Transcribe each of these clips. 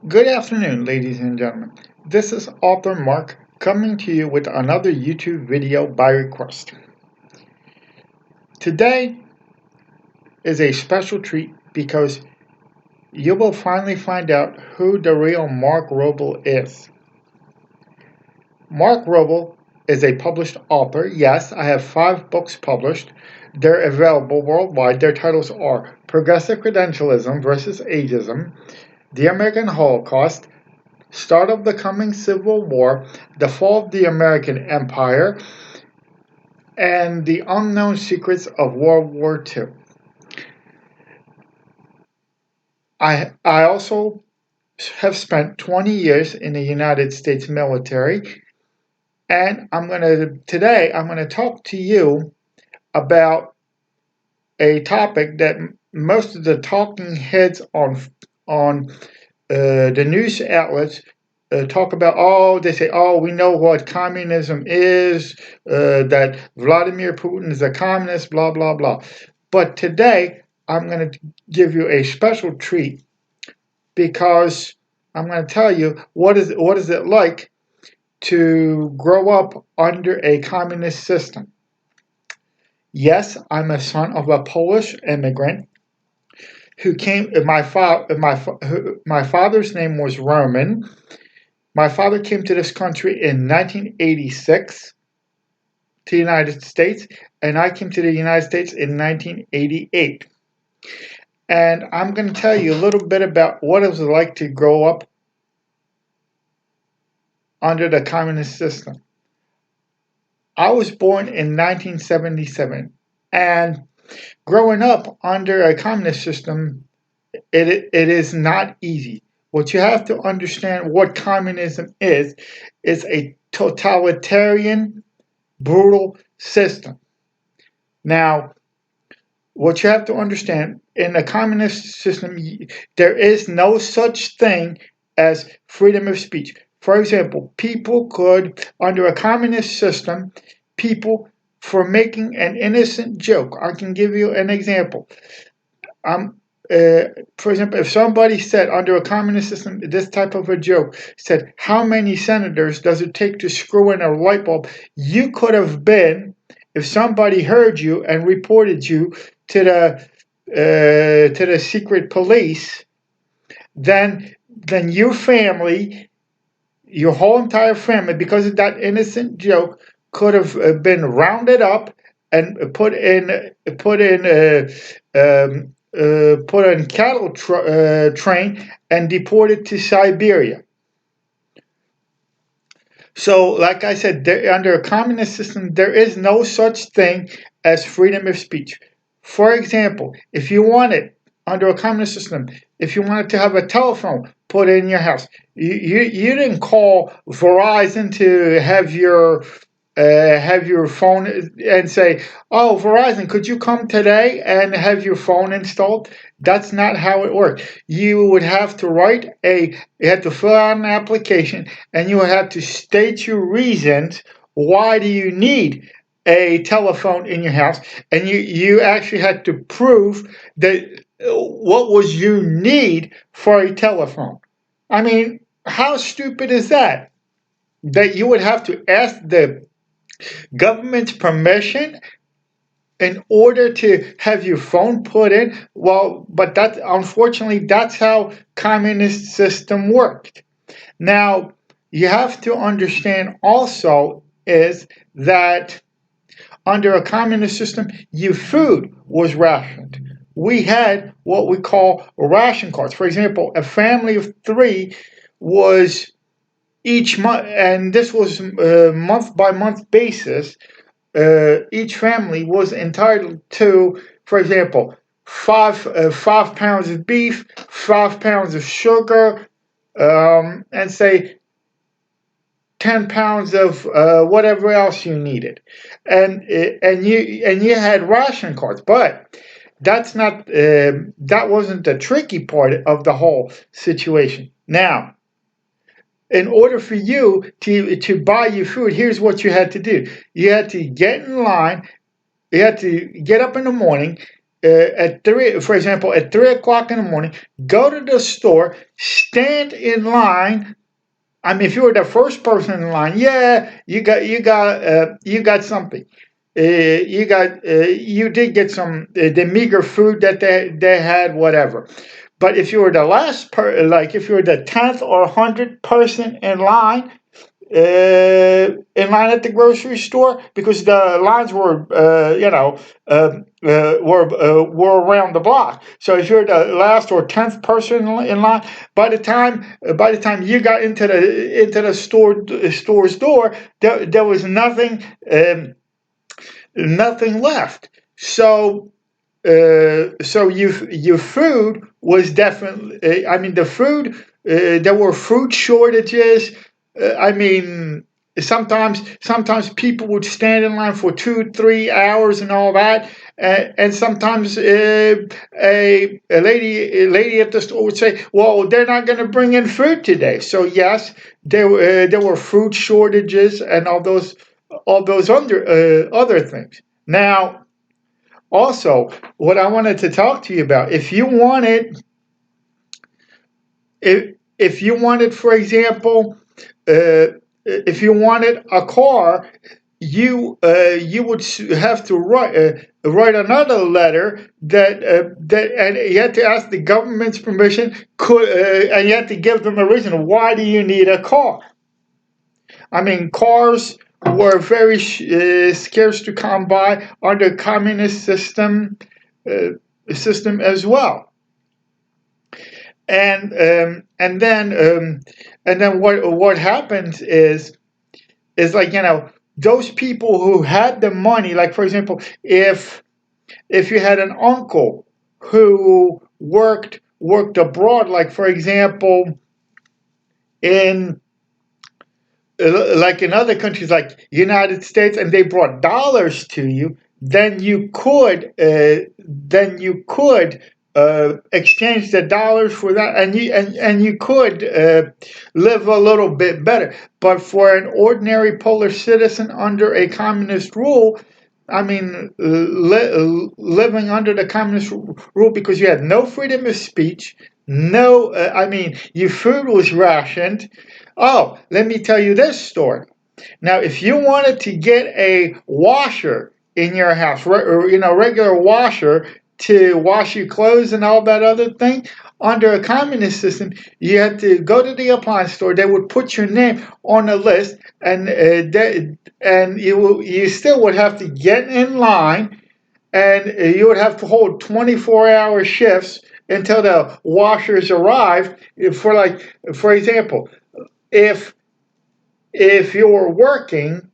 Good afternoon, ladies and gentlemen. This is author Mark coming to you with another YouTube video by request. Today is a special treat because you will finally find out who the real Mark Roble is. Mark Roble is a published author. Yes, I have 5 books published. They're available worldwide. Their titles are Progressive Credentialism versus Ageism, The American Holocaust, Start of the Coming Civil War, The Fall of the American Empire, and The Unknown Secrets of World War II. I also have spent 20 years in the United States military, and today I'm going to talk to you about a topic that most of the talking heads on the news outlets talk about. They say, we know what communism is, that Vladimir Putin is a communist, blah, blah, blah. But today, I'm going to give you a special treat because I'm going to tell you what is it like to grow up under a communist system. Yes, I'm a son of a Polish immigrant who came. My father's name was Roman. My father came to this country in 1986 to the United States, and I came to the United States in 1988. And I'm going to tell you a little bit about what it was like to grow up under the communist system. I was born in 1977, and growing up under a communist system, it is not easy. What you have to understand what communism is a totalitarian, brutal system. Now, what you have to understand, in a communist system, there is no such thing as freedom of speech. For example, under a communist system, for making an innocent joke. I can give you an example. For example, if somebody said under a communist system, this type of a joke said, how many senators does it take to screw in a light bulb? You could have been, if somebody heard you and reported you to the secret police, then your family, your whole entire family, because of that innocent joke, could have been rounded up and put in cattle train and deported to Siberia. So, like I said, under a communist system, there is no such thing as freedom of speech. For example, if you wanted, under a communist system, if you wanted to have a telephone put in your house, you didn't call Verizon to have your phone and say, oh, Verizon, could you come today and have your phone installed? That's not how it worked. You would have to you had to fill out an application, and you would have to state your reasons. Why do you need a telephone in your house? And you actually had to prove that what was your need for a telephone. I mean, how stupid is that? That you would have to ask the government's permission in order to have your phone put in. Well, but unfortunately that's how communist system worked. Now, you have to understand also is that under a communist system, your food was rationed. We had what we call ration cards. For example, a family of 3 was each month, and this was month by month basis. Each family was entitled to, for example, 5 pounds of beef, 5 pounds of sugar, and say 10 pounds of whatever else you needed, and you had ration cards. But that wasn't the tricky part of the whole situation. Now, in order for you to buy your food, here's what you had to do. You had to get in line. You had to get up in the morning, at three, for example, at 3 o'clock in the morning, go to the store, stand in line. I mean, if you were the first person in line, yeah, you got something. You did get some the meager food that they had, whatever. But if you were the like if you were the 10th or 100th person in line at the grocery store, because the lines were, were around the block. So if you're the last or 10th person in line, by the time you got into the store's door, there was nothing left. So your food was definitely. I mean, the food. There were food shortages. I mean, sometimes people would stand in line for 2 3 hours and all that, and sometimes a lady at the store would say, "Well, they're not going to bring in food today." So yes, there were food shortages and all those other things. Now, also, what I wanted to talk to you about, if you wanted, for example, if you wanted a car, you would have to write another letter and you had to ask the government's permission. And you had to give them a reason. Why do you need a car? I mean, cars were very scarce to come by under communist uh, system as well. And then what happens is like, those people who had the money, like for example, if you had an uncle who worked abroad, like for example in like in other countries like United States, and they brought dollars to you, then you could exchange the dollars for that, and you could live a little bit better. But for an ordinary Polish citizen under a communist rule, I mean, living under the communist rule, because you had no freedom of speech, no, I mean, your food was rationed. Oh, let me tell you this story. Now, if you wanted to get a washer in your house, or, regular washer to wash your clothes and all that other thing, under a communist system, you had to go to the appliance store. They would put your name on a list, and you still would have to get in line, and you would have to hold 24-hour shifts until the washers arrive. For example, if if you were working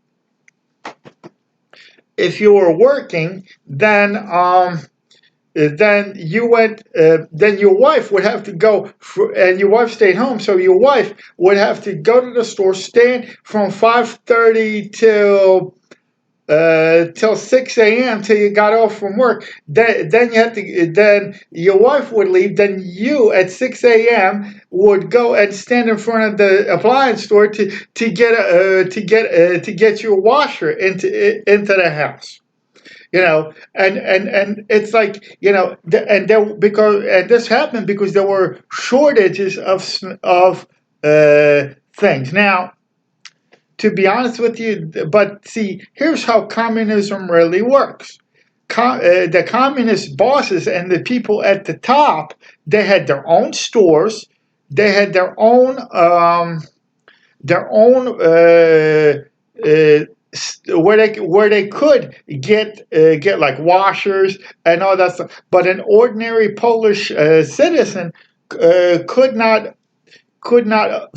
if you were working, then you went then your wife would have to go and your wife stayed home, so your wife would have to go to the store, stand from 5:30 till 6 a.m. till you got off from work. Then your wife would leave. Then you at 6 a.m. would go and stand in front of the appliance store to get your washer into the house. And it's like, and there because and this happened because there were shortages of things. Now, to be honest with you, but see, here's how communism really works. The communist bosses and the people at the top, they had their own stores, they had their own where they could get like washers and all that stuff. But an ordinary Polish citizen could not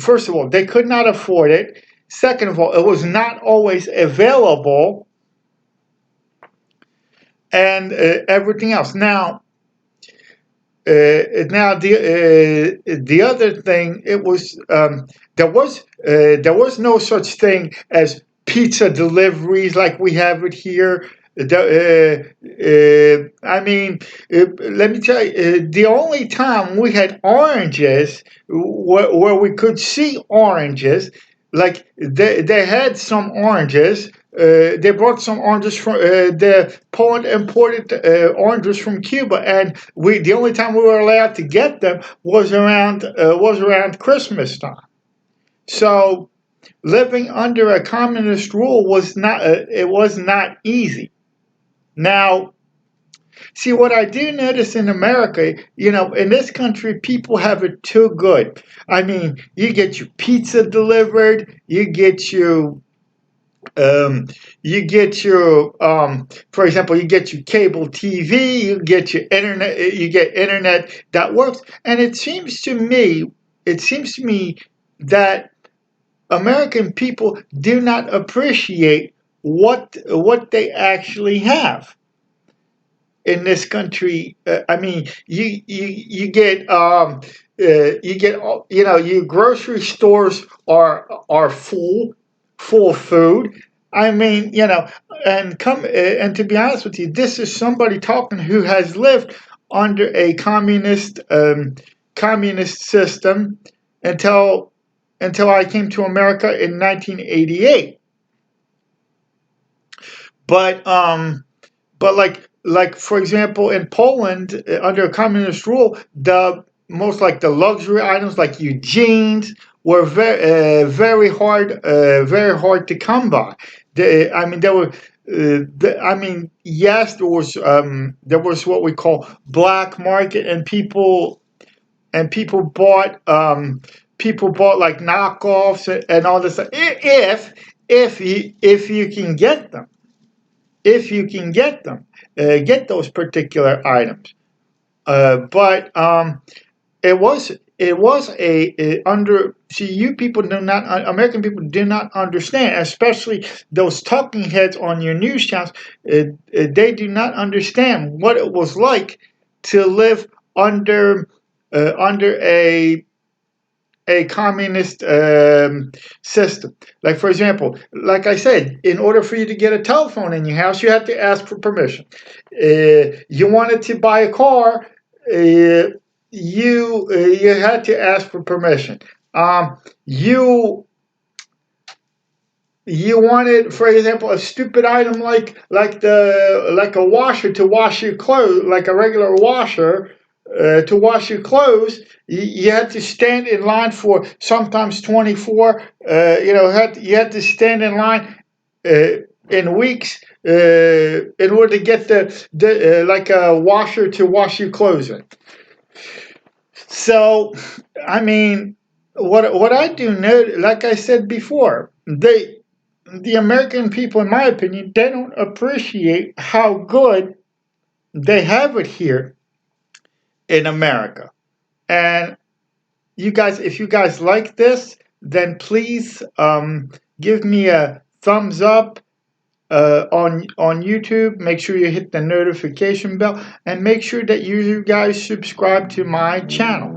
first of all, they could not afford it. Second of all, it was not always available, and everything else. Now the other thing, it was there was no such thing as pizza deliveries like we have it here. I mean, let me tell you, the only time we had oranges, where we could see oranges, they had some oranges. They brought some oranges from Poland imported oranges from Cuba, and we the only time we were allowed to get them was around Christmas time. So living under a communist rule was not easy. Now, see, what I do notice in America, in this country, people have it too good. I mean, you get your pizza delivered, um, for example, you get your cable TV, you get internet that works, and it seems to me that American people do not appreciate what they actually have in this country. I mean, your grocery stores are full of food. I mean, and to be honest with you, this is somebody talking who has lived under a communist system until I came to America in 1988. But for example, in Poland, under communist rule, the luxury items like your jeans were very hard to come by. I mean, there were. I mean, yes, there was what we call black market, and people bought like knockoffs and all this stuff. If you can get them, get those particular items. But it was a under. See, you people do not. American people do not understand, especially those talking heads on your news channels. They do not understand what it was like to live under under a communist system. Like, for example, like I said, in order for you to get a telephone in your house, you had to ask for permission. You wanted to buy a car, you had to ask for permission. You wanted, for example, a stupid item like a washer to wash your clothes, like a regular washer to wash your clothes. You had to stand in line for sometimes 24. You had to stand in line in weeks in order to get the like a washer to wash your clothes in. So, I mean, what I do know, like I said before, the American people, in my opinion, they don't appreciate how good they have it here in America. And you guys, if you guys like this, then please give me a thumbs up on YouTube. Make sure you hit the notification bell and make sure that you guys subscribe to my channel.